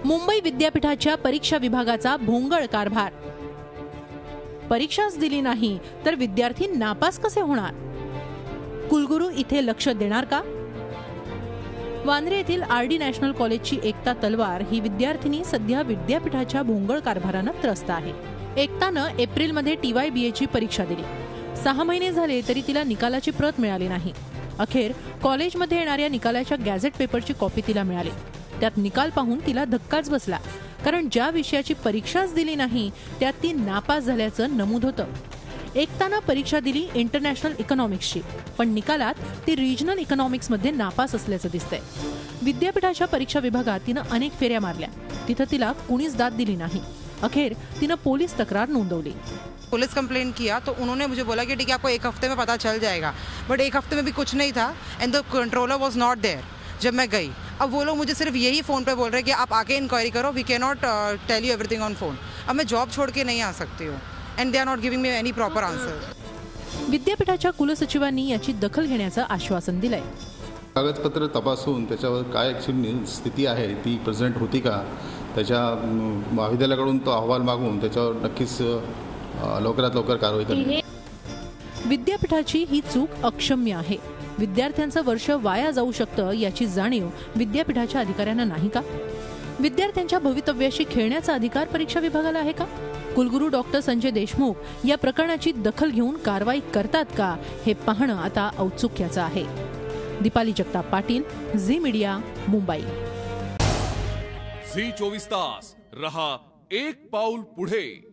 मुंबई विद्यापीठाच्या परीक्षा विभागाचा भोंगळ कारभार। परीक्षाच दिली नाही तर विद्यार्थी नापास कसे होणार? कुलगुरू इथे लक्ष देणार का? वांद्रे येथील आरडी नॅशनल कॉलेजची एकता तलवार ही विद्यार्थिनी सध्या विद्यापीठाच्या भोंगळ कारभारानं त्रस्त आहे। एकतानं एप्रिलमध्ये TYBAची परीक्षा दिली। 6 महिने झाले तरी तिला निकालाची प्रत मिळाली नाही। अखेर कॉलेजमध्ये येणाऱ्या निकालाच्या गॅझेट पेपरची कॉपी तिला मिळाली। त्यात निकाल पाहून तिला धक्काच बसला, कारण ज्या विषयाची परीक्षाच दिली नाही त्यात ती नापास झाल्याचं नमूद होतं। एकतानं परीक्षा दिली इंटरनॅशनल इकॉनॉमिक्सची, पण निकालात ती रिजनल इकॉनॉमिक्समध्ये नापास असल्याचं दिसतंय। विद्यापीठाच्या परीक्षा विभागात तिनं अनेक फेऱ्या मारल्या, तिथं तिला कुणीच दाद दिली नाही। अखेर तिनं पोलीस तक्रार नोंदवली। पुलिस कंप्लेंट किया तो उन्होंने मुझे बोला कि ठीक है, आपको 1 हफ्ते में पता चल जाएगा, बट 1 हफ्ते में भी कुछ नहीं था एंड द कंट्रोलर वाज नॉट देयर जब मैं गई। अब वो लोग मुझे सिर्फ यही फ़ोन पे बोल रहे हैं कि आप आके इंक्वायरी करो, we can not tell you everything on phone. अब मैं जॉब छोड़ के नहीं आ सकती हूँ and they are not giving me any proper answer. विद्यापीठाच्या कुलसचिवांनी याची दखल घेण्याचं आश्वासन दिलंय। कागदपत्र तपासून त्याच्यावर काय ॲक्च्युअली स्थिती आहे ती प्रेझेंट होती का, त्याच्या महाविद्यालयाकडून तो अहवाल मागवून त्याच्यावर नक्कीच लवकरात लवकर कारवाई करणे। विद्यापीठाची ही चूक अक्षम्य आहे। विद्यार्थ्यांचं वर्ष वाया जाऊ शकतं याची जाणीव विद्यापीठाच्या अधिकाऱ्यांना नाही का? विद्यार्थ्यांच्या भवितव्याशी खेळण्याचा अधिकार परीक्षा विभागाला आहे का? कुलगुरू डॉक्टर संजय देशमुख या प्रकरणाची दखल घेऊन कारवाई करतात का हे पाहणं आता औत्सुक्याचं आहे। दीपाली जगताप पाटील, झी मीडिया, मुंबई। झी 24 तास रहा एक पाऊल पुढे।